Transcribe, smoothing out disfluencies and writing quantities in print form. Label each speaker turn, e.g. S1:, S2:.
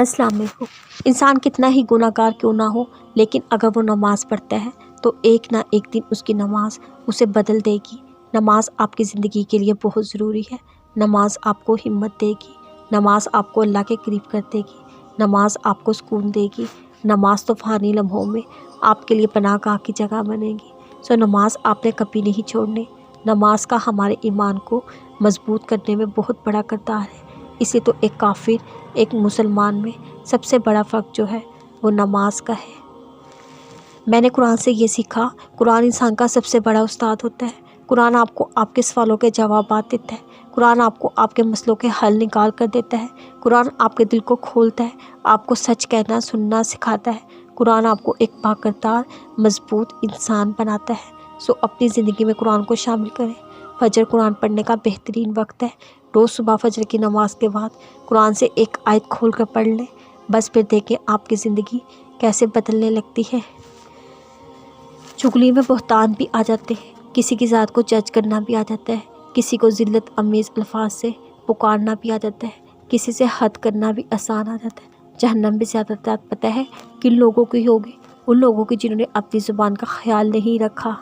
S1: السلام علیکم۔ انسان کتنا ہی گناہگار کیوں نہ ہو، لیکن اگر وہ نماز پڑھتا ہے تو ایک نہ ایک دن اس کی نماز اسے بدل دے گی۔ نماز آپ کی زندگی کے لیے بہت ضروری ہے۔ نماز آپ کو ہمت دے گی، نماز آپ کو اللہ کے قریب کر دے گی، نماز آپ کو سکون دے گی، نماز طوفانی لمحوں میں آپ کے لیے پناہ گاہ کی جگہ بنے گی۔ نماز آپ نے کبھی نہیں چھوڑنی۔ نماز کا ہمارے ایمان کو مضبوط کرنے میں بہت بڑا کردار ہے۔ اس لیے تو ایک کافر ایک مسلمان میں سب سے بڑا فرق جو ہے وہ نماز کا ہے۔ میں نے قرآن سے یہ سیکھا، قرآن انسان کا سب سے بڑا استاد ہوتا ہے۔ قرآن آپ کو آپ کے سوالوں کے جوابات دیتا ہے۔ قرآن آپ کو آپ کے مسئلوں کے حل نکال کر دیتا ہے۔ قرآن آپ کے دل کو کھولتا ہے، آپ کو سچ کہنا سننا سکھاتا ہے۔ قرآن آپ کو ایک باکردار مضبوط انسان بناتا ہے۔ اپنی زندگی میں قرآن کو شامل کریں۔ فجر قرآن پڑھنے کا بہترین وقت ہے۔ روز صبح فجر کی نماز کے بعد قرآن سے ایک آیت کھول کر پڑھ لیں، بس پھر دیکھیں آپ کی زندگی کیسے بدلنے لگتی ہے۔ چغلی میں بہتان بھی آ جاتے ہیں، کسی کی ذات کو جج کرنا بھی آ جاتا ہے، کسی کو ذلت امیز الفاظ سے پکارنا بھی آ جاتا ہے، کسی سے حد کرنا بھی آسان آ جاتا ہے۔ جہنم بھی زیادہ تر پتہ ہے کن لوگوں کی ہوگی، ان لوگوں کی جنہوں نے اپنی زبان کا خیال نہیں رکھا۔